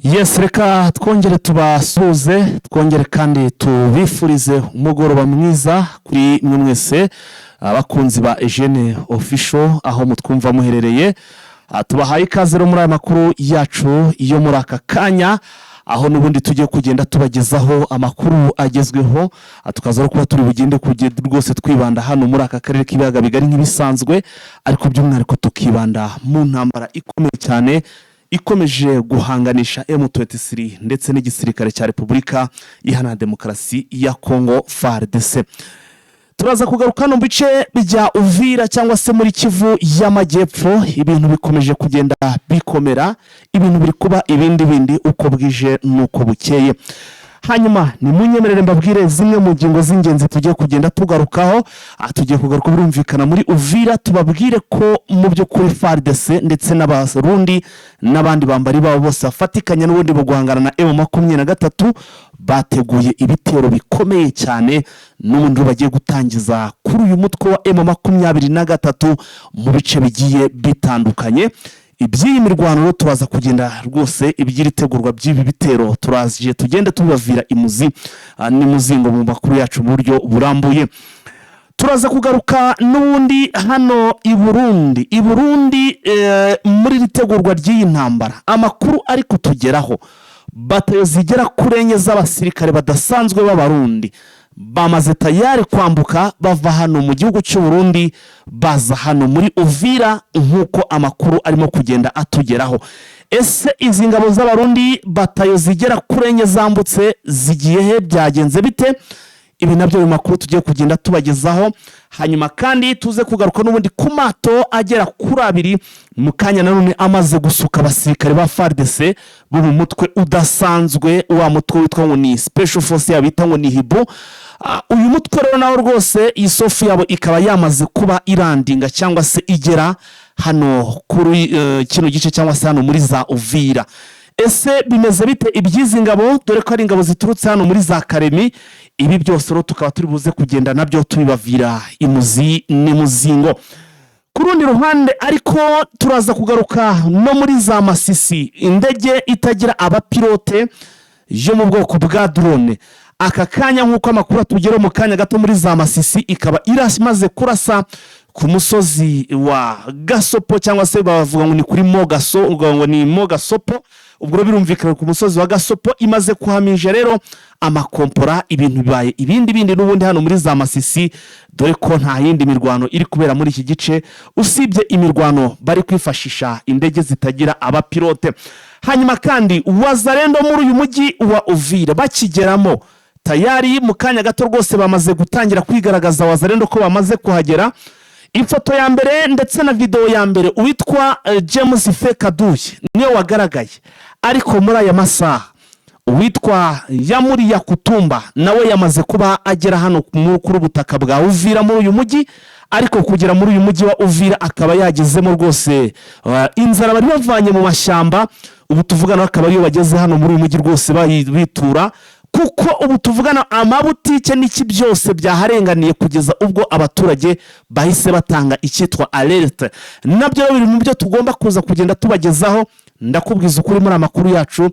Yes, reka twongere tubasuhuze, twongere kandi tubifurize umugoroba mwiza kuri mwe mwese abakunzi ba Eugene Official aho mutwumva muherereye. Tubahaye ikaze muri aya makuru yacu iyo muri aka kanya, aho nubundi tugiye kugenda tubagezaho amakuru agezweho, tukaza kuba turi bugende kugenda rwose twibanda hano muri aka karere k'ibiyaga bigari nk'ibisanzwe, ariko by'umwihariko tukibanda mu ntambara ikomeye cyane ikomeje guhanganisha M23 ndetse n'igisirikare cya Repubulika Iharanira Demokarasi ya Kongo FARDC. Turaza kugaruka no bice bijya Uvira cyangwa se muri Kivu y'Amajyepfo, ibintu bikomeje kugenda bikomera, ibintu biri kuba ibindi uko bwije nuko bukeye. Hanyuma ni munyemerere mbabwire zimwe mu ngingo z'ingenzi tugiye kugenda tugarukaho. Tugiye kugaruka birumvikana muri Uvira, tubabwire ko mu byo kuri FARDC ndetse n'abarundi n'abandi bambari babo bose bafatikanya n'ubundi mu guhangana na M23 bateguye ibitero bikomeye cyane n'ubundi bagiye gutangiza kuri uyu mutwe wa M23 mu bice bigiye bitandukanye. Iby'iyi mirwano turaza kugenda rwose ibyiri tegurwa by'ibi bitero turaziye tugende tubavira imuzi n'imuzingo mu makuru yacu mu buryo burambuye. Turaza kugaruka n'ubundi hano i Burundi muri ritegurwa ry'iyi ntambara, amakuru ari kutugeraho batayo zigera kurenye z'abasirikare badasanzwe b'abarundi bamaze tayari kwambuka bava hano mu gihugu cy'u Burundi baza hano muri Uvira nkuko amakuru arimo kugenda atugeraho. Ese izi ngabo z'abarundi batayo zigera kurenye zambutse zigiye he, byagenze bite? Ibi nabyo mu makuru tugiye kugenda tubagezaho. Hanyuma kandi tuze kugaruka n'ubundi ku mato agera kuri abiri mu kanya nanone amaze gusuka abasirikare ba FARDC bo mu mutwe udasanzwe, wa mutwe witwa ngo ni Special Force yabita ngo ni Hibu. Uyu mutwe rero nawo rwose isofu yabo ikaba yamaze kuba irandinga cyangwa se igera hano kuri kino gice cyangwa se hano muri za Uvira. Ese bimeze bite ibyizi ngabo, dore ko ari ingabo ziturutse hano muri za Karemi? Ibi byose rero tukaba turi buze kugenda nabyo tubibavira imuzi n'imuzingo. Ku rundi ruhande ariko turaza kugaruka no muri za Masisi, indege itagira abapilote yo mu bwoko bwa drone. Aka kanya nk'uko amakuru atugera mu kanya gato muri za Masisi ikaba iramaze kurasa ku musozi wa Gasopo cyangwa se bavuga ngo ni kuri Mogaso, ngo ni Mogasopo. Ubwo birumvikana ku musozi wa Gasopo imaze kuhamije rero amakompora, ibintu bibaye ibindi n'ubundi hano muri za Masisi, dore ko nta yindi mirwano iri kubera muri iki gice usibye imirwano bari kwifashisha indege zitagira abapilote. Hanyuma kandi Wazalendo muri uyu mujyi wa Uvira bakigeramo tayari mu kanya gato rwose bamaze gutangira kwigaragaza Wazalendo ko bamaze kuhagera. Ifoto ya mbere ndetse na video ya mbere uwitwa James Fekaduye niyo wagaragaye, ariko muri aya masaha uwitwa Yamuri ya Kutumba nawe yamaze kuba agera hano kuri ubutaka bwa Uvira muri uyu mujyi, ariko kugera muri uyu mujyi wa Uvira akaba yagezemo rwose inzara bari bavanye mu mashyamba. Ubu tuvugana akaba ariyo bageze hano muri uyu mujyi rwose bitura, kuko ubu tuvugana amabutike n'iki byose byaharenganiye kugeza ubwo abaturage bahise batanga icyitwa alerte. Nabyo biri mu byo tugomba kuza kugenda tubagezaho. Ndakubwiza ukuri muri amakuru yacu,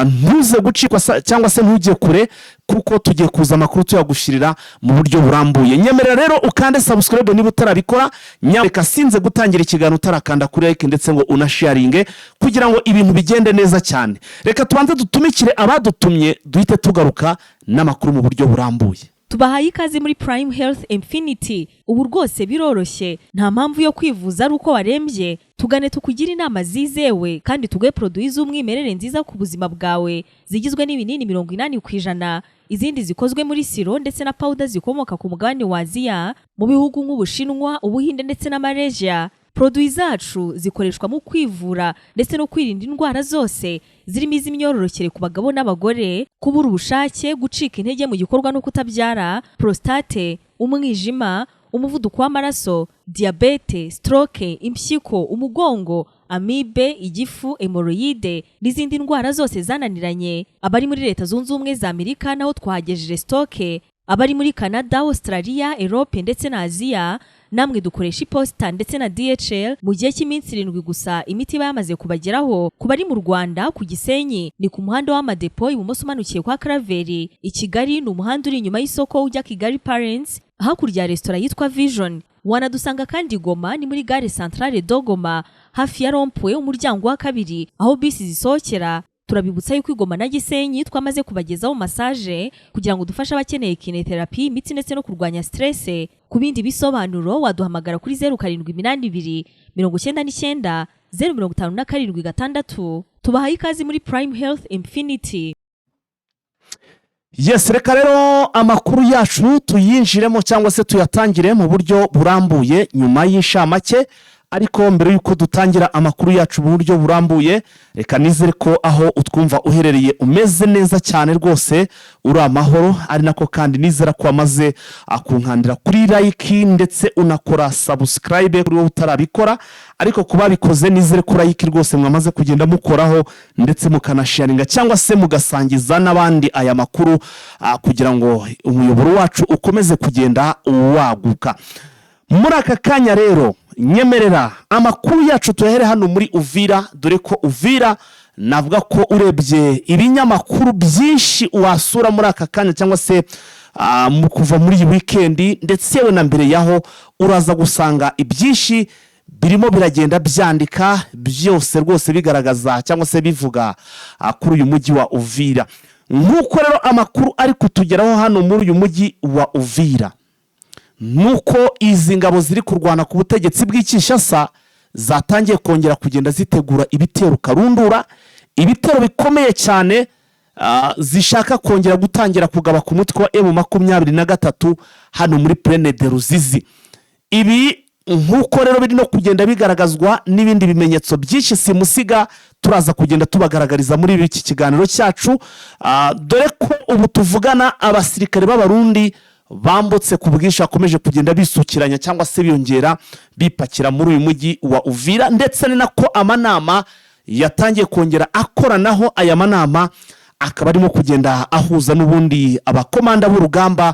ntuze gucikwa cyangwa se ntujye kure, kuko tugiye kuza amakuru tuyagushirira mu buryo burambuye. Nyemerera rero ukande subscribe niba utarabikora, nyareka sinze gutangira ikiganiro utarakanda kuri like ndetse ngo unasharinge kugira ngo ibintu bigende neza cyane. Reka tubanze dutumikire abadutumye duhite tugaruka n'amakuru mu buryo burambuye. Tubahaye ikaze muri Prime Health Infinity. Ubu rwose biroroshye, nta mpamvu yo kwivuza ari uko warembye. Tugane tukugira inama zizewe kandi tuguhe produit z'umwimerere nziza ku buzima bwawe, zigizwe n'ibinini 80%, izindi zikozwe muri siro ndetse na powder zikomoka ku mugabane wa Aziya mu bihugu nk'Ubushinwa, Ubuhinde ndetse na Malaysia. Produit zacu zikoreshwa mu kwivura ndetse no kwirinda indwara zose zirimo iz'imyororokere ku bagabo n'abagore, kubura ubushake, gucika intege mu gikorwa no kutabyara, prostate, umwijima, umuvuduko w'amaraso, diabete, stroke, impyiko, umugongo, amibe, igifu, hemorrhoide n'izindi ndwara zose zananiranye. Abari muri Leta Zunze Ubumwe za Amerika naho twagejeje stoke, abari muri Canada, Australia, Europe ndetse na Aziya namwe dukoresha iposita ndetse na DHL mu gihe cy'iminsi 7 gusa imiti iba yamaze kubageraho. Ku bari mu Rwanda ku Gisenyi ni ku muhanda w'Amadepo ibumoso umanukiye kwa Karaveri. I Kigali ni umuhanda uri inyuma y'isoko ujya Kigali Parents hakurya ya restaurant yitwa Vision. Wanadusanga kandi Goma ni muri gare centrale Dogoma hafi ya rompwe umuryango wa kabiri aho bisi zisohokera. Turabibutsa yuko Goma na Gisenyi twamaze kubagezaho massage kugira ngo dufashe abakeneye kinetherapy imitsi ndetse no kurwanya stress. Ku bindi bisobanuro waduhamagara kuri 0782 99 057 tubahaye ikazi muri Prime Health Infinity. Yes, reka rero amakuru yacu tuyinjiremo cyangwa se tuyatangire mu buryo burambuye nyuma y'ishamake. Ariko mbere yuko dutangira amakuru yacu mu buryo burambuye, reka nizere ko aho utwumva uherereye umeze neza cyane rwose, uri amahoro, ari nako kandi nizera ko amaze akunkandira kuri like ndetse unakora subscribe kuri wowe utarabikora. Ariko kuba bikoze nizere ko like rwose mwamaze kugenda mukoraho ndetse mukanasharinga cyangwa se mugasangiza n'abandi aya makuru kugira ngo umuyoboro wacu ukomeze kugenda waguka. Muri aka kanya rero nyemerera amakuru yacu tuhere hano muri Uvira, dore ko Uvira navuga ko urebye ibinyamakuru byinshi wasura muri aka kanya cyangwa se mu kuva muri iyi weekend ndetse yewe na mbere yaho uraza gusanga ibyinshi birimo biragenda byandika byose rwose bigaragaza cyangwa se bivuga kuri uyu mujyi wa Uvira. Nk'uko rero amakuru ari kutugeraho hano muri uyu mujyi wa Uvira, nuko izi ngabo ziri kurwana ku butegetsi bw'Kinshasa zatangiye kongera kugenda zitegura ibitero karundura, ibitero bikomeye cyane zishaka kongera gutangira kugaba ku mutwe wa M23 hano muri Plaine de Ruzizi. Ibi nkuko rero biri no kugenda bigaragazwa n'ibindi bimenyetso byinshi simusiga turaza kugenda tubagaragariza muri iki kiganiro cyacu, dore ko ubu tuvugana abasirikare b'Abarundi bambutse ku bwinshi akomeje kugenda bisukiranya cyangwa se biyongera bipakira muri uyu mujyi wa Uvira, ndetse ni nako amanama yatangiye kongera akoranaho. Aya manama akaba arimo kugenda ahuza n'ubundi abakomanda b'urugamba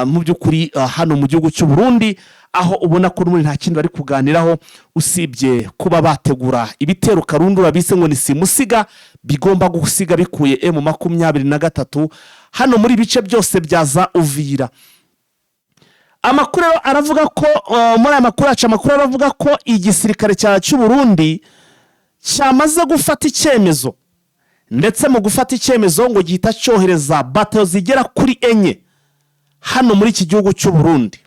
mu by'ukuri hano mu gihugu cy'u Burundi, aho ubona ko n'ubundi nta kindi bari kuganiraho usibye kuba bategura ibitero karundura bise ngo ni simusiga bigomba gusiga bikuye M23 hano muri bice byose byaza Uvira. Amakuru aravuga ko muri aya makuru yacu amakuru aravuga ko igisirikare cy'u Burundi cyamaze gufata icyemezo, ndetse mu gufata icyemezo ngo gihita cyohereza bato zigera kuri 4 hano muri iki gihugu cy'u Burundi.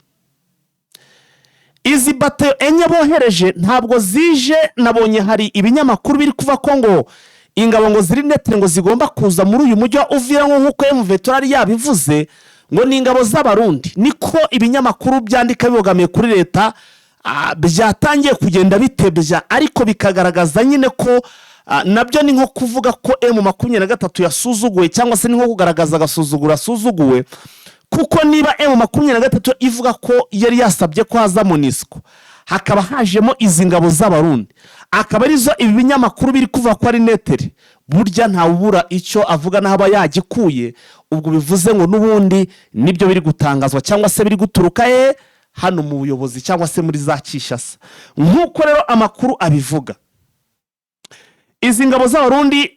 Izi bato 4 bohereje ntabwo zije, nabonye hari ibinyamakuru biri kuva ko ngo ingabo ngo ziri netre ngo zigomba kuza muri uyu mujyi wa Uvira nk'uko M23 yabivuze ngo ni ingabo z'Abarundi. Niko ibinyamakuru byandika bibogamiye kuri leta byatangiye kugenda bitebya, ariko bikagaragaza nyine ko nabyo ni nko kuvuga ko M23 yasuzuguwe cyangwa se ni nko kugaragaza agasuzugura asuzuguwe, kuko niba M23 ivuga ko yari yasabye ko haza MONUSCO hakaba hajemo izi ngabo z'Abarundi, akaba arizo ibi binyamakuru biri kuva ko ari netere, burya nta ubura icyo avuga n'aba yagikuye. Ubwo bivuze ngo n'ubundi nibyo biri gutangazwa cyangwa se biri guturuka hano mu buyobozi cyangwa se muri za Kinshasa. Nk'uko rero amakuru abivuga, izi ngabo z'Abarundi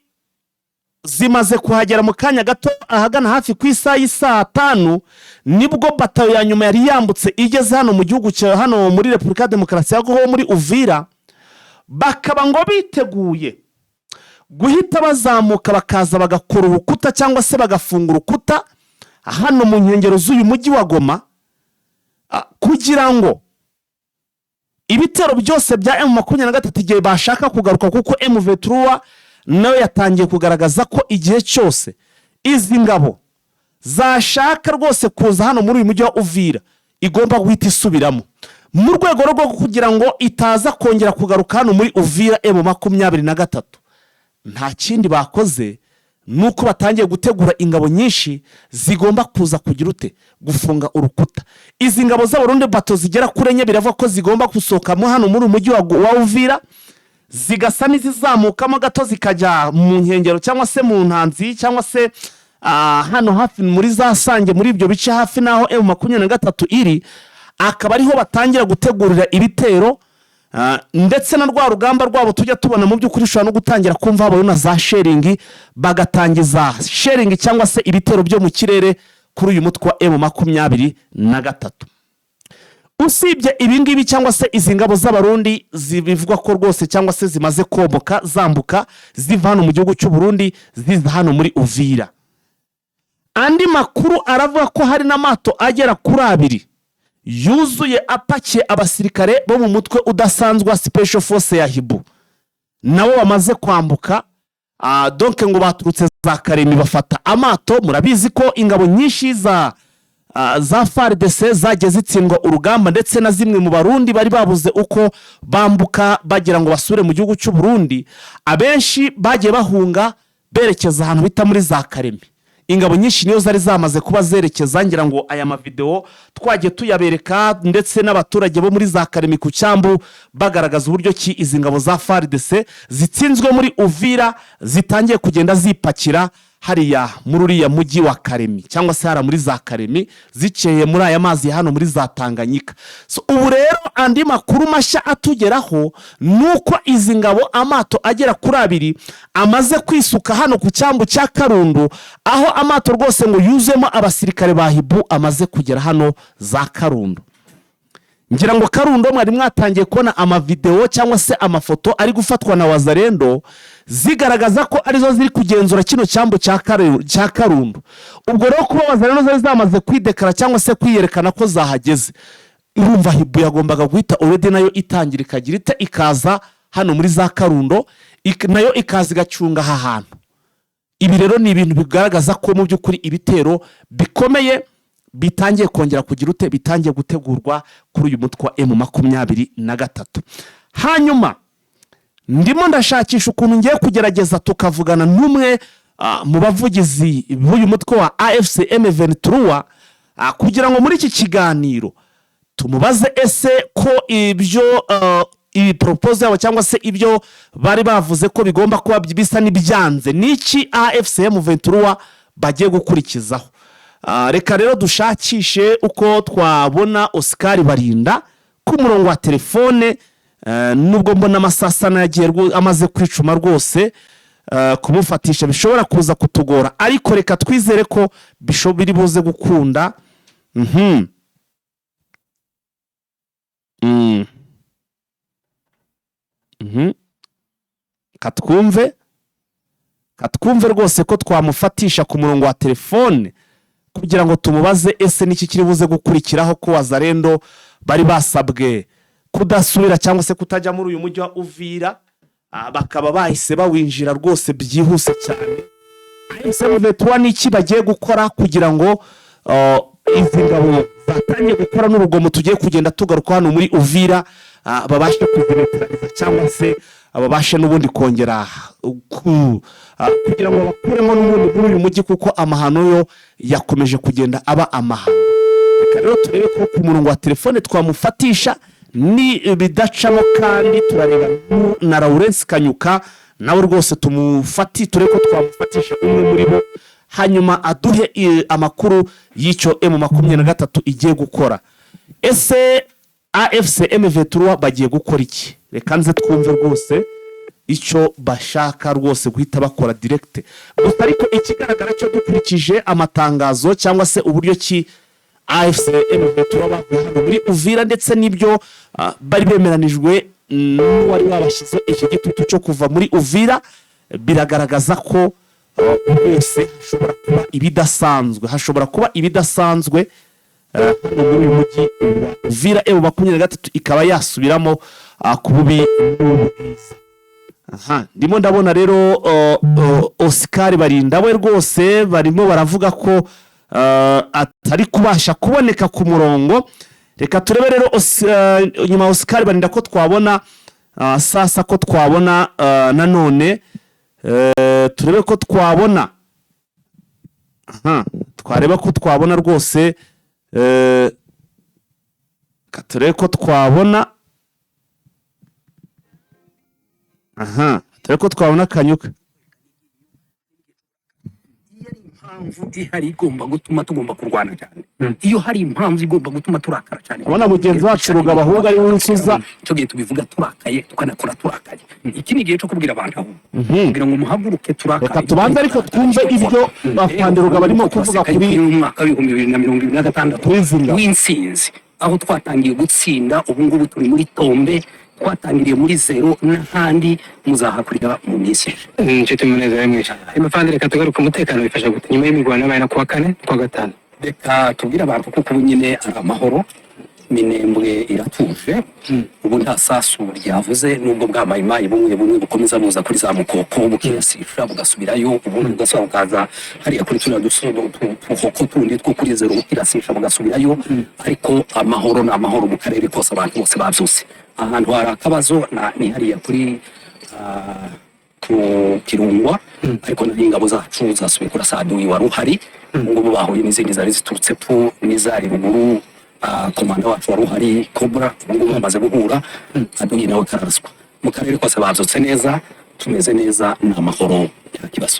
zimaze kuhagera mu kanya gato ahagana hafi ku isaha y'isa 5 nibwo batayo ya nyuma yari yambutse igeze hano mu gihugu cya hano muri Republika Demokarasi ya Kongo muri Uvira, bakaba ngo biteguye guhita bazamuka bakaza bagakora urukuta cyangwa se bagafunga urukuta hano mu nkengero z'uyu mujyi wa Goma, kugira ngo ibitero byose bya M23 igihe bashaka kugaruka, kuko M23 nawe yatangiye kugaragaza ko igihe cyose izi ngabo zashaka rwose kuza hano muri uyu mujyi wa Uvira igomba guhita isubiramo mu rwego rwo kugira ngo itaza kongera kugaruka hano muri Uvira M23. Nta kindi bakoze nuko batangiye gutegura ingabo nyinshi zigomba kuza kugira gufunga urukuta. Izi ngabo z'Abarundi bato zigera kuri 4 biravuga ko zigomba gusohokamo hano muri umujyi wa Uvira, zigasa n'izizamukamo gato zikajya mu nkengero cyangwa se mu ntanzi cyangwa se hano hafi muri za Sange, muri ibyo bice hafi naho M23 iri, akaba ariho batangira gutegurira ibitero. Ndetse na rwa rugamba rwabo tujya tubona mu by'ukuri ushobora no gutangira kumva habaho na za sharing, bagatangiza sharing cyangwa se ibitero byo mu kirere kuri uyu mutwe wa M23. Usibye ibingibi cyangwa se izi ngabo z'abarundi zibivugwa ko rwose cyangwa se zimaze koboka zambuka ziva hano mu gihugu cy'u Burundi ziza hano muri Uvira, andi makuru aravuga ko hari n'amato agera kuri 2 yuzuye apakiye abasirikare bo mu mutwe udasanzwe wa Special Force ya Hibu, nabo bamaze kwambuka. Donc ngo baturutse za Karemi bafata amato. Murabizi ko ingabo nyinshi za FARDC zagiye zitsindwa urugamba, ndetse na zimwe mu barundi bari babuze uko bambuka bagira ngo basure mu gihugu cy'u Burundi. Abenshi bagiye bahunga berekeza ahantu bita muri za Karemi. Ingabo nyinshi niyo zari zamaze kuba zerekeza, ngira ngo aya mavideo twagiye tuyabereka, ndetse n'abaturage bo muri za Karemi ku cyambu bagaragaza uburyo ki izi ngabo za FARDC zitsinzwe muri Uvira zitangiye kugenda zipakira hariya muri uriya mujyi wa Karemi, cyangwa se hara muri za Karemi ziceye muri aya mazi hano muri za Tanganyika. So ubu rero andi makuru mashya atugeraho nuko izi ngabo amato agera kuri 2 amaze kwisuka hano ku cyambu cya Karundu, aho amato rwose ngo yuzemo abasirikare ba Hibu amaze kugera hano za Karundu. Ngira ngo Karundo mwari mwatangiye kubona amavideo cyangwa se amafoto ari gufatwa na Wazalendo zigaragaza ko arizo ziri kugenzura kino cyambu cya Karundo. Ubwo rero kuba Wazalendo zari zamaze kwidekara cyangwa se kwiyerekana ko zahageze, urumva Hibu yagombaga guhita already nayo itangira ikagira ikaza hano muri za Karundo, nayo ikaza igacunga aha hantu. Ibi rero ni ibintu bigaragaza ko mu by'ukuri ibitero bikomeye bitangiye kongera kugira bitangiye gutegurwa kuri uyu mutwe wa M23. Hanyuma ndimo ndashakisha ukuntu ngiye kugerageza tukavugana n'umwe mu bavugizi b'uyu mutwe wa AFC M23 kugira ngo muri iki kiganiro tumubaze ese ko ibyo iyi proposal yabo cyangwa se ibyo bari bavuze ko bigomba kuba bisa n'ibyanze niki AFC M23 bagiye gukurikizaho. Reka rero dushakishe uko twabona Oscar Barinda ku murongo wa telefone, nubwo mbona amasasana yagiye amaze kwicuma rwose, kumufatisha bishobora kuza kutugora, ariko reka twizere ko biri buze gukunda. Katwumve rwose ko twamufatisha ku murongo wa telefone kugira ngo tumubaze ese niki kiri buze gukurikiraho ko Wazalendo bari basabwe kudasubira cyangwa se kutajya muri uyu mujyi wa Uvira, bakaba bahise bawinjira rwose byihuse cyane. M23 niki bagiye gukora kugira ngo izi ngabo zatangiye gukora n'urugomo tugiye kugenda tugaruka hano muri Uvira babashe kuzireteraniza cyangwa se babashe n'ubundi kongera kugira ngo bakuremo n'ubundi muri uyu mujyi, kuko amahano yo yakomeje kugenda aba amahano. Reka rero turebe ko ku murongo wa telefone twamufatisha ni bidacamo, kandi turareba na Lawrence Kanyuka nawe rwose turebe ko twamufatisha umwe muri bo, hanyuma aduhe amakuru y'icyo M23 igiye gukora. Ese AFC M23 bagiye gukora iki? Reka nze twumve rwose icyo bashaka rwose guhita bakora direct. Gusa ariko ikigaragara cyo dukurikije amatangazo cyangwa se uburyo ki AFC M23 bavuye hano muri Uvira, ndetse n'ibyo bari bemeranijwe n'uwari wabashyize iki gitutu cyo kuva muri Uvira, biragaragaza ko wese hashobora kuba ibidasanzwe hano muri uyu mujyi wa Uvira. M23 ikaba yasubiramo ku bubi n'ubwiza. Ndimo ndabona rero Oscar Barinda we rwose barimo baravuga ko atari kubasha kuboneka ku murongo. Reka turebe rero nyuma Oscar Barinda ko twabona sasa ko twabona nanone turebe ko twabona twareba ko twabona rwose turebe ko twabona turebe ko twabona Kanyuka. impamvu ihari igomba gutuma tugomba kurwana cyane, iyo hari impamvu igomba gutuma turakara cyane. abona mugenzi wacu Rugaba ahubwo ari winsuza icyo gihe tubivuga turakaye tukanakora turakaye. Iki ni igihe cyo kubwira abantu aho kugira ngo muhaguruke turakaye. reka tubanze ariko twumve ibyo bafande Rugaba arimo kuvuga kuri umwaka w'ibihumbi 2026 w'insinzi, aho twatangiye gutsinda. Ubu ngubu turi muri tombe, twatangiriye muri zero, n'ahandi muzahakurira mu minsi. Nshuti munezero mwinshi. Imafande reka tugaruke umutekano bifasha gute nyuma y'imigwano yabaye na kuwa 4 kwa 5. Reka tubwire abantu kuko ubu nyine ari amahoro, Minembwe iratuje. Ubu nta sasu ryavuze, nubwo bwa mayimayi bumwe bukomeza buza kuri za Mukoko bukirasisha bugasubirayo, ubundi bugasaba bukaza hariya kuri tuna dusodo tuhoko tundi two kuri zero bukirasisha bugasubirayo. Ariko amahoro ni amahoro mu karere kose, abantu bose babyuse. Ahantu hari akabazo ni hariya kuri ku Kirungwa, ariko n'ingabo zacu zasubiye kuri Saduyi wari uhari. Ngo bahuye n'izindi zari ziturutse pu n'izari ruguru. Komanda wacu wari uhari Cobra, ngo bamaze guhura Saduyi nawe kararaswa. Mu karere kose babyutse neza, tumeze neza, nta mahoro, nta kibazo.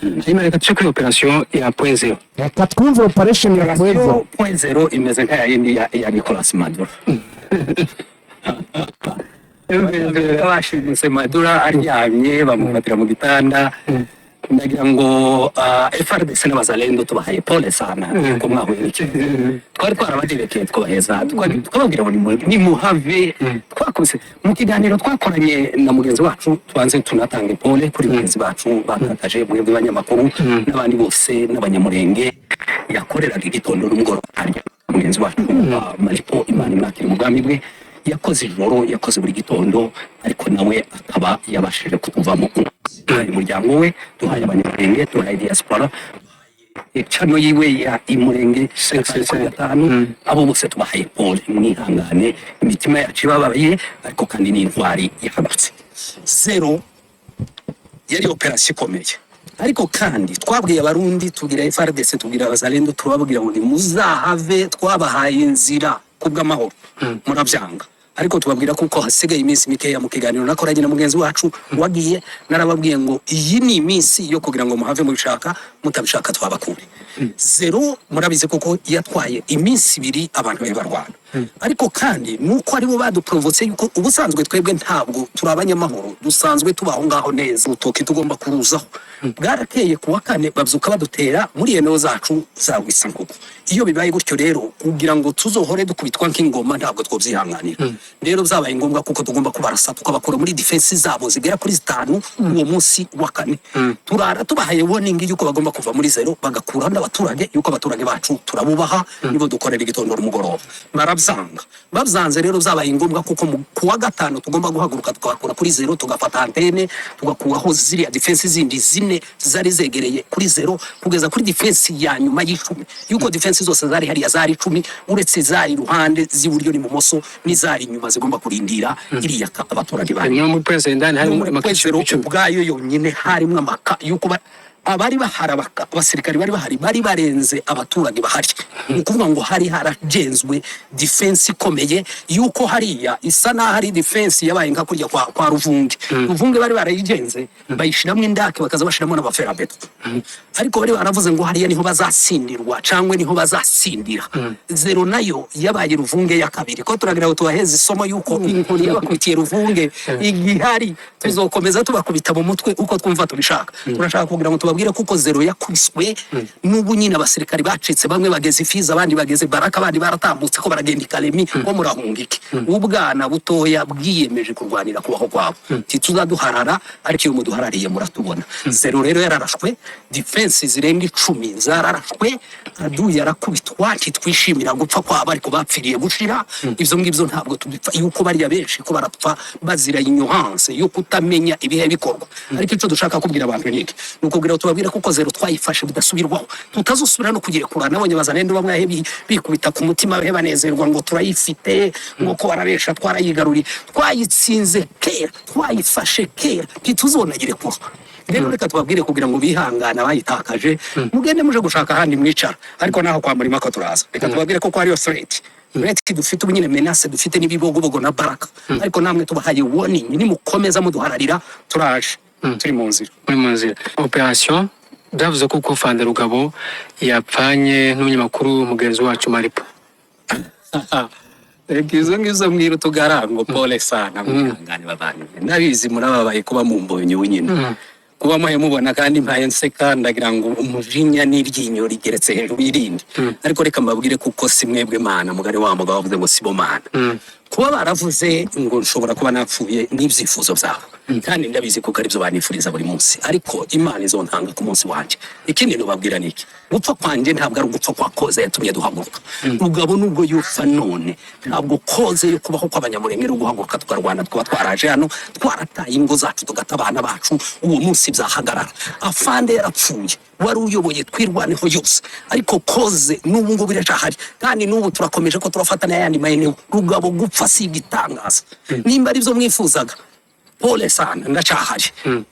Hanyuma reka tuce kuri operation ya point zero. reka twumve operation ya point zero imeze nk'aya yindi ya Nicolas Maduro. Abashimuse Maduro aryamye bamufatira mu gitanda. Ndagira ngo FARDC n'abazalendo tubahaye pole sana ko mwahuye n'iki. Twari twarabaderekeye twabaheza twababwira ngo ni muhave. Twakoze mu kiganiro twakoranye na mugenzi wacu, twanze tunatange pole kuri mugenzi bacu bakataje mwebwe banyamakuru n'abandi bose n'abanyamurenge yakoreraga igitondo n'umugoroba. Mugenzi wacu Maripo Imana imwakira umugambi bwe, yakoze ijoro, yakoze buri gitondo, ariko nawe akaba yabashije kutuvamo umuryango we. Duhaye abanyamurenge, duhaye diaspora, icano yiwe ya imurenge 555, abo bose tubahaye pole, mwihangane, imitima yacu ibabaye, ariko kandi ni intwari yahagutse. Zero yari operasiyo ikomeye, ariko kandi twabwiye abarundi, tubwira FARDC, tubwira abazalendo, turababwira ngo muzahave, twabahaye inzira kubw'amahoro, murabyanga. Ariko tubabwira kuko hasigaye iminsi mikeya. Mu kiganiro nakoranye na mugenzi wacu wagiye, narababwiye ngo iyi ni iminsi yo kugira ngo muhave mubishaka, mutabishaka twabakure. Zero murabize kuko yatwaye iminsi 2 abantu bari barwana, ariko kandi nuko aribo baduprovotse yuko ubusanzwe twebwe ntabwo turi abanyamahoro, dusanzwe tubaho ngaho neza, utoki tugomba kuruzaho. Bwarakeye kuwa 4 babyuka badutera muri eneo zacu zagwisa nk'uko. Iyo bibaye gutyo rero kugira ngo tuzohore dukubitwa nk'ingoma ntabwo twobyihanganira. Rero byabaye ngombwa kuko tugomba kubarasa tukabakura muri defense zabo zigera kuri 5 uwo munsi wa 4. Turara tubahaye warning yuko bagomba kuva muri zero, bagakura n'abaturage yuko abaturage bacu turabubaha, nibo dukorera igitondo n'umugoroba. Barabyanga, babyanze rero byabaye ngombwa kuko kuwa 5 tugomba guhaguruka tukakura kuri zero, tugafata antene, tugakuraho ziriya defense zindi zine zari zegereye kuri zero, kugeza kuri defense ya nyuma y'icumi, yuko defense zose zari hariya zari 10, uretse zari ruhande z'iburyo n'ibumoso n'izari nyuma zigomba kurindira iriya abaturage bari. Niyo mu president hari amakuru ubwayo yonyine harimo amaka yuko abari bahari abasirikari bari barenze abaturage bahari. Ukuvuga ngo hari haragenzwe defense ikomeye yuko hariya isa na hari defense yabaye nka kurya kwa Ruvunge. Ruvunge bari barayigenze bayishiramo indake bakaza bashiramo n'abaferabeto, ariko bari baravuze ngo hariya niho bazasindirwa cangwe niho bazasindira. Zero nayo yabaye Ruvunge ya kabiri, ko turagira ngo tubaheze isomo yuko inkoni y'abakubitiye Ruvunge igihari tuzokomeza tubakubita mu mutwe uko twumva tubishaka. Turashaka kugira ngo tubabwire kuko zero yakubiswe n'ubu nyine abasirikari bacitse, bamwe bageze Fiza, abandi bageze Baraka, abandi baratambutse ko baragenda Kalemi, ko murahungike. Ubwana butoya bwiyemeje kurwanira kubaho kwabo, tituzaduharara, ariko iyo muduharariye muratubona. Zero rero yararashwe, defense zirenga 10 zararashwe, adu yarakubitwa, twishimira gupfa kwabo ariko bapfiriye gushira. Ivyo ngivyo ntabwo tubipfa yuko bari benshi ko barapfa bazira ignorance yo kutamenya ibihe bikorwa. Ariko ico dushaka kubwira abantu niki nukubwira tubabwira kuko zero twayifashe bidasubirwaho, tutazusubira no kugira kurana nabonye bazanendo bamwe bikubita ku mutima bahe banezerwa ngo turayifite, ngo ko barabesha twarayigaruri, twayitsinze kera, twayifashe kera, tituzonagire kuba. Rero reka tubabwire kugira ngo bihangana bayitakaje, mugende muje gushaka handi mwicara, ariko naho kwa murima ko turaza. Reka tubabwire ko ari yo threat dufite ubunyine menace dufite n'ibibogobogo na Baraka, ariko namwe tubahaye warning, ni mukomeza muduhararira turaje. Turi mu nzira. Operation Ndavuze ko uko Fande Rugabo yapfanye n'umunyamakuru mugenzi wacu Maripo. Izo ngizo mbwira utugarango pole sana mwihangane babanye nabizi murababaye kuba mu mbonye wenyine kuba muhe mubona kandi mpaye nseka ndagira ngo umujinya n'iryinyo rigeretse hejuru y'irindi ariko reka mbabwire kuko si mwebwe Mana mugari wa mugabo wavuze ngo sibo Mana kuba baravuze ngo nshobora kuba napfuye n'ibyifuzo byabo kandi ndabizi kuko aribyo banifuriza buri munsi ariko Imana izontanga ku munsi wanje ikindi nubabwira niki gupfa kwanje ntabwo ari ugupfa kwa koze yatumye duhaguruka Rugabo nubwo yufa none ntabwo koze yo kubaho kw'abanyamurenge guhaguruka tukarwana twaba twaraje hano twarataye ingo zacu tugata abana bacu uwo munsi byahagarara Afande yarapfuye wari uyoboye twirwaneho yose ariko koze n'ubu ngo biracahari kandi n'ubu turakomeje ko turafatana yandi mayene Rugabo gupfa si igitangaza nimba aribyo mwifuzaga pole sana ndacahari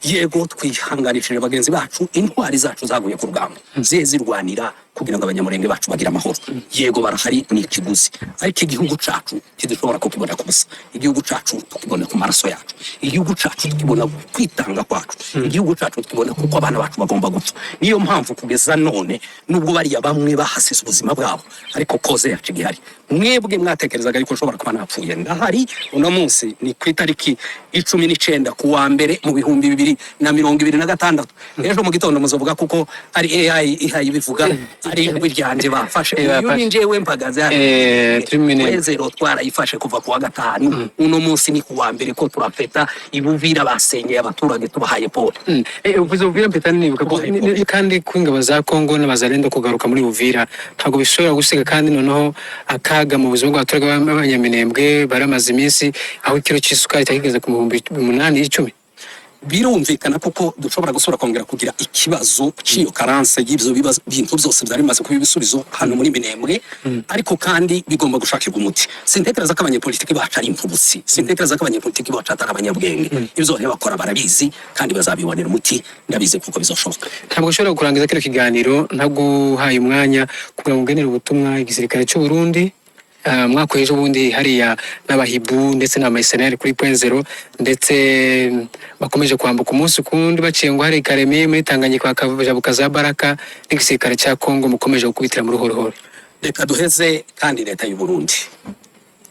yego twihanganishije bagenzi bacu intwari zacu zaguye ku rugamba zirwanira kugira ngo abanyamurenge bacu bagira amahoro yego barahari ni ikiguzi ariko igihugu cacu kidushobora kukibona kubusa igihugu cacu tukibona ku maraso yacu igihugu cacu tukibona kwitanga kwacu igihugu cacu tukibona kuko abana bacu bagomba gupfa niyo mpamvu kugeza none nubwo bariya bamwe bahasize ubuzima bwabo ariko koze yacu igihari mwebwe mwatekerezaga yuko ushobora kuba napfuye ndahari uno munsi ni ku itariki 19 kuwa mbere mu 2026 ejo mu gitondo muzovuga kuko ari AI ihaye bivuga ari ijwi ryanje bafashe uyu ni njyewe mpagaze Wezero twarayifashe kuva kuwa gatanu uno munsi ni kuwa mbere ko turafeta ibuvira basenyeye abaturage tubahaye pole Uvuze Uvira mpita nibuka kandi kwingabo za Kongo n'abazalendo kugaruka muri Uvira ntabwo bishobora gusiga kandi noneho akaga mu buzima bw'abaturage b'abanyaminembwe baramaze iminsi aho ikiro cy'isukari cyageze ku 810 birumvikana kuko dushobora gusura kongera kugira ikibazo c'iyo karanse y'ivyo bibazo bintu byose byari bimaze kuba ibisubizo hano muri Minembwe ariko kandi bigomba gushakirwa umuti sintekereza ko abanyepolitiki bacu ari impfubutsi sintekereza ko abanyepolitiki bacu atari abanyabwenge ivyo bakora barabizi kandi bazabibonera umuti ndabizi kuko bizoshoboka ntabwo ushobora kurangiza kino kiganiro ntabwo uhaye umwanya kugira ngo ugenere ubutumwa igisirikare cy'u Burundi mwakoreje ubundi hariya n'abahibu ndetse n'amayisenari kuri .0 ndetse bakomeje kwambuka umunsi kundi baciye ngo hari Kareme muri Tanganyika bakajabuka za Baraka n'igisirikare cya Kongo mukomeje gukubitira muri horohoro reka duheze kandi leta y'u Burundi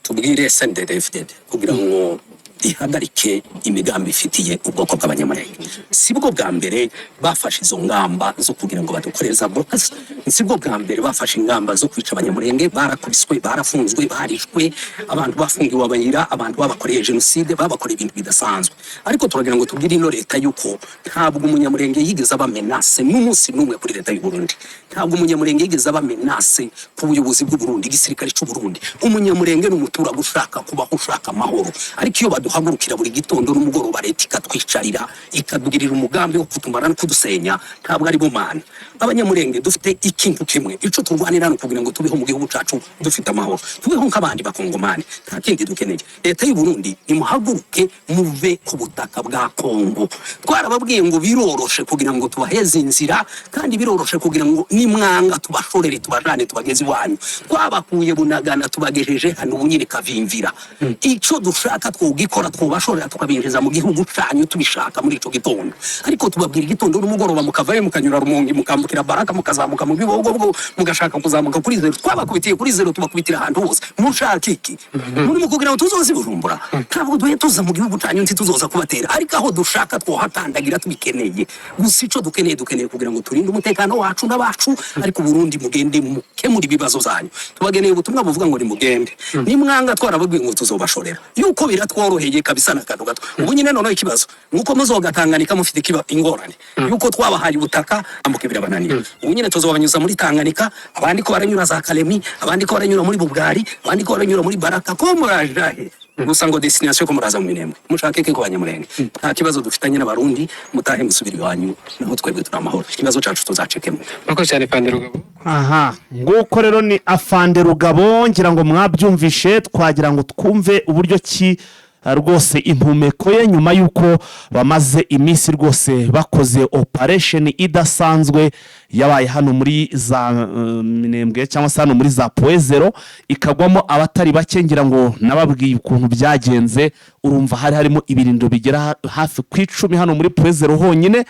tubwire SNDD-FDD kugira ngo ihagarike imigambi ifitiye ubwoko bw'abanyamurenge sibwo bwa mbere bafashe izo ngamba zo kugira ngo badukoreza blockage sibwo bwa mbere bafashe ingamba zo kwica abanyamurenge barakubiswe barafunzwe barishwe abantu bafungiwe abayira abantu babakoreye genocide babakoreye ibintu bidasanzwe ariko turagira ngo tubwire ino leta yuko ntabwo umunyamurenge yigeze aba menace n'umunsi n'umwe kuri leta y'u Burundi ntabwo umunyamurenge yigeze aba menace ku buyobozi bw'u Burundi igisirikare cy'u Burundi umunyamurenge n'umuturage ushaka kubaho ushaka amahoro ariko iyo duhagurukira buri gitondo n'umugoroba leta ikatwicarira ikadugirira umugambi wo kutumara no kudusenya ntabwo ari bo Mana abanyamurenge dufite ikintu kimwe ico turwanira no kugira ngo tubeho mu gihugu cacu dufite amahoro tubeho nk'abandi bakongomani nta kindi dukeneye leta y'u Burundi imuhaguruke muve ku butaka bwa Kongo twarababwiye ngo biroroshe kugira ngo tubaheze inzira kandi biroroshe kugira ngo nimwanga tubashorere tubajane tubageze iwanyu twabakuye Bunagana tubagejeje hano ubunyire Kavimvira ico dushaka twugikora twubashorera tukabinjiza mu gihugu canyu tubishaka muri ico gitondo ariko tubabwira igitondo n'umugoroba mukavaye mukanyura Rumonge mukambukira Baraka mukazamuka mu bibogo bwo mugashaka kuzamuka kuri 0 twabakubitiye kuri 0 tubakubitira ahantu hose mushaka iki muri mukugira ngo tuzozi Bujumbura ntabwo duhe tuza mu gihugu canyu nti tuzoza kubatera ariko aho dushaka twohatandagira tubikeneye gusa ico dukeneye kugira ngo turinde umutekano wacu n'abacu ariko Burundi mugende mukemura ibibazo zanyu tubageneye ubutumwa buvuga ngo ni mugende nimwanga twarababwiye ngo tuzobashorera yuko biratworoheye kabisa na kado gato ubu nyine none ikibazo nuko muzogatanganika mufite kiba ingorane yuko twabahaye ubutaka ambuke birabananiye ubu nyine tuzobanyuza muri Tanganyika abandi ko baranyura za Kalemi abandi ko baranyura muri Bugari abandi ko baranyura muri Baraka ko murajahe gusa ngo destination ko muraza mu Minembwe mushake ko banyamurenge nta kibazo dufitanye n'abarundi mutahe musubira iwanyu naho twebwe turi amahoro ikibazo cacu tuzacekemo bako cyane Fande Rugabo aha nguko rero ni Afande Rugabo ngira ngo mwabyumvishe twagira ngo twumve uburyo ki rwose impumeko ye nyuma yuko bamaze iminsi rwose bakoze operation idasanzwe yabaye hano muri za Minembwe cyangwa se hano muri za .0 ikagwamo abatari bake ngira ngo nababwiye ukuntu byagenze urumva harimo ibirindo bigera hafi ku 10 hano muri .0 honyine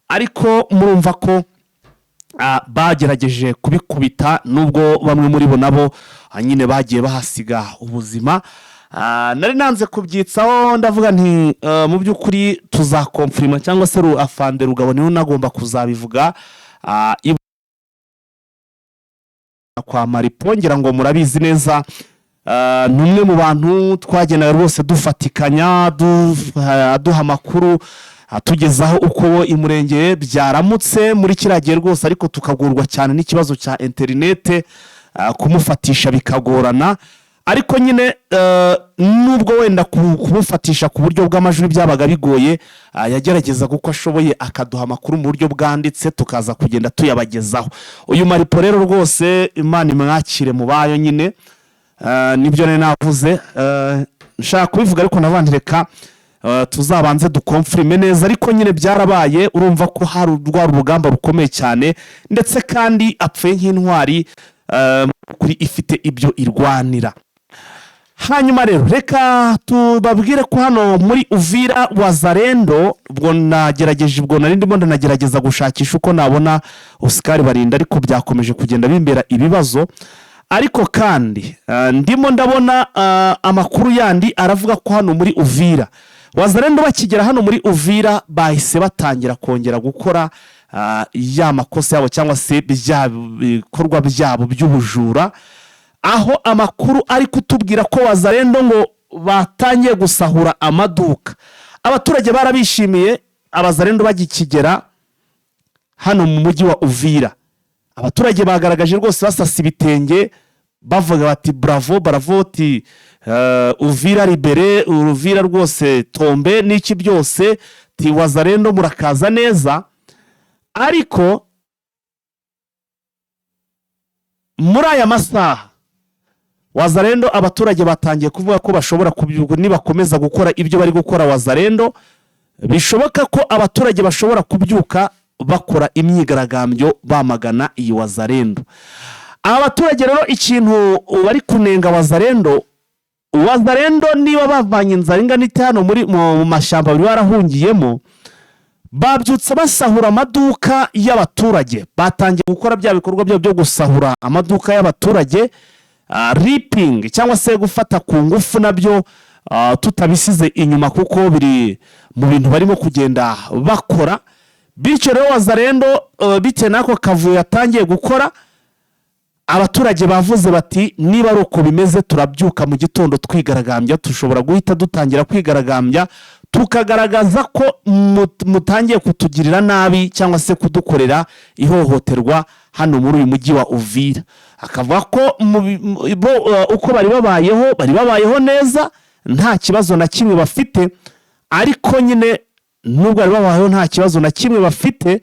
ariko murumva ko bagerageje kubikubita nubwo bamwe muri bo nabo nyine bagiye bahasiga ubuzima. Nari nanze kubyitsaho ndavuga nti mu by'ukuri tuzakomfirima cyangwa se afande Rugabo niwe nagomba kuzabivuga kwa Maripo, ngira ngo murabizi neza numwe mu bantu twagenaga rwose dufatikanya duha amakuru tugezaho uko imurenge byaramutse muri kiragiye rwose, ariko tukagurwa cyane n'ikibazo cya interinete, kumufatisha bikagorana, ariko nyine nubwo wenda kumufatisha ku buryo bw'amajwi byabaga bigoye, yagerageza kuko ashoboye akaduha amakuru mu buryo bwanditse tukaza kugenda tuyabagezaho. Uyu Maripo rero rwose Imana imwakire mu bayo nyine, nibyo nari navuze nshaka kubivuga, ariko navandreka tuzabanze dukomfirime neza, ariko nyine byarabaye. Urumva ko hari urugamba rukomeye cyane, ndetse kandi apfuye nk'intwari kuri ifite ibyo irwanira. Hanyuma rero reka tubabwire ko hano muri Uvira Wazalendo ubwo nari ndimo ndanagerageza gushakisha uko nabona Oscar Barinda, ariko byakomeje kugenda bimbera ibibazo. Ariko kandi ndimo ndabona amakuru yandi aravuga ko hano muri Uvira Wazalendo bakigera hano muri Uvira bahise batangira kongera gukora ya makosa yabo cyangwa se bikorwa byabo by'ubujura, aho amakuru ari kutubwira ko Wazalendo ngo batangiye gusahura amaduka. Abaturage barabishimiye Abazalendo bagikigera hano mu mujyi wa Uvira. Abaturage bagaragaje rwose basasa ibitenge bavuga bati bravo bravo, ti Uvira libere, Uvira rwose tombe n'iki byose, ti Wazalendo murakaza neza. Ariko muri aya masaha Wazalendo abaturage batangiye kuvuga ko bashobora nibakomeza gukora ibyo bari gukora Wazalendo, bishoboka ko abaturage bashobora kubyuka bakora imyigaragambyo bamagana iyi Wazalendo. Abaturage rero ikintu bari kunenga Wazalendo niba bavanye inzara ingana ite hano mu mashyamba bari barahungiyemo, babyutse basahura amaduka y'abaturage. Batangiye gukora bya bikorwa byo gusahura amaduka y'abaturage, ripping cyangwa se gufata ku ngufu, nabyo tutabisize inyuma kuko biri mu bintu barimo kugenda bakora. Bityo rero Wazalendo bite nako kavuyo yatangiye gukora, abaturage bavuze bati niba ari uko bimeze turabyuka mu gitondo twigaragambya, tushobora guhita dutangira kwigaragambya tukagaragaza ko mutangiye kutugirira nabi cyangwa se kudukorera ihohoterwa hano muri uyu mujyi wa Uvira. Akavuga ko uko bari babayeho neza, nta kibazo na kimwe bafite, ariko nyine nubwo bari babayeho nta kibazo na kimwe bafite,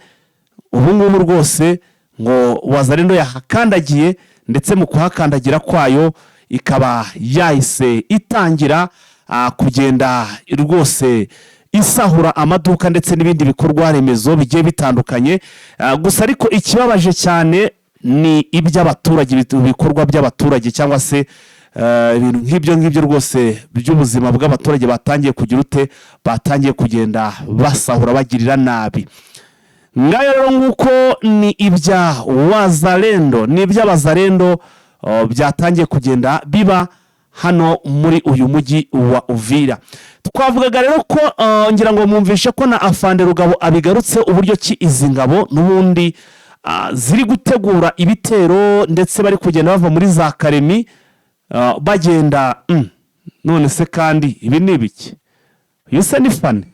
ubu ngubu rwose ngo Wazalendo yahakandagiye, ndetse mu kuhakandagira kwayo ikaba yahise itangira kugenda rwose isahura amaduka ndetse n'ibindi bikorwa remezo bigiye bitandukanye. Gusa ariko ikibabaje cyane ni iby'abaturage, ibikorwa by'abaturage cyangwa se ibintu nk'ibyo rwose by'ubuzima bw'abaturage batangiye kugira batangiye kugenda basahura bagirira nabi. Ngayo rero nguko ni ibya Wazalendo, ni iby'Abazalendo byatangiye kugenda biba hano muri uyu mujyi wa Uvira. Twavugaga rero ko ngira ngo mwumvishe ko na afande Rugabo abigarutse uburyo ki izi ngabo n'ubundi ziri gutegura ibitero, ndetse bari kugenda bava muri za Karemi bagenda none se kandi ibi ni ibiki? Yuse ni fane.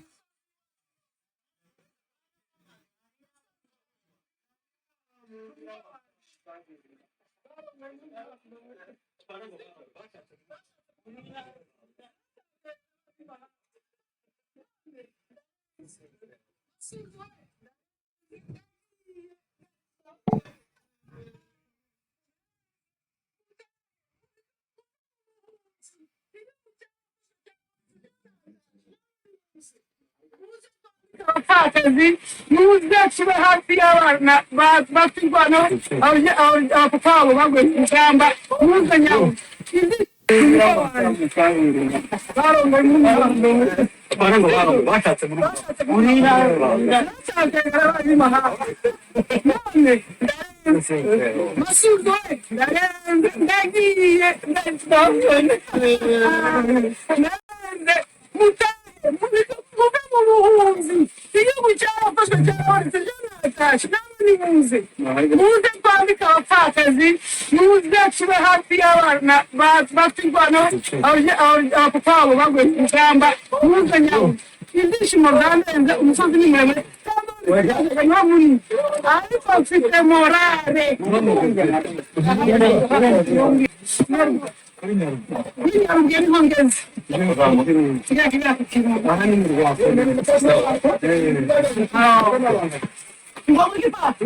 Abapfakazi n'uzaciwe hafi y'abana baturwana abapapa babo baguye ku rugamba n'uzanyaho barongoye n'umuhondo bashatse muri Masudo ndagiye muve mu buhunzi igihugu cyarafashwe cyarabonetse cyanatashe namwe nimuze muze twandike abapfakazi muze tube hafi y'abana bafite indwara abapapa babo baguye ku rugamba muze nyawe ibyishimo byandenze umusozi ni muremure nko muri ariko mfite morale Nyarugenge niho ngeze kiriya kikirundo ngoma gipati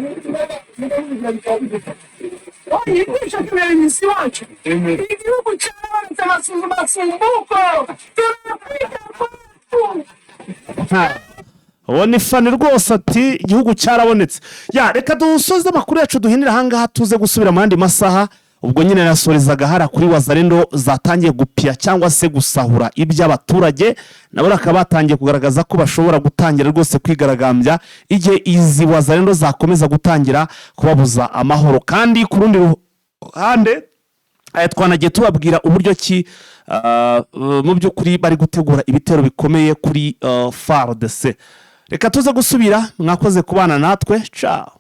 yigisha kubera imisi wacu igihugu cyarabanutse amasumbuko turakwiga uwo ni fani rwose ati igihugu cyarabonetse. Reka dusoze amakuru yacu duhinira ahangaha tuze gusubira mu yandi masaha. Ubwo nyine nasorezaga hara kuri Wazalendo zatangiye gupia cyangwa se gusahura iby'abaturage nabo bakaba batangiye kugaragaza ko bashobora gutangira rwose kwigaragambya igihe izi Wazalendo zakomeza gutangira kubabuza amahoro. Kandi ku rundi ruhande twanagiye tubabwira uburyo ki mu by'ukuri bari gutegura ibitero bikomeye kuri FARDC. Reka tuze gusubira, mwakoze kubana natwe. Ciao.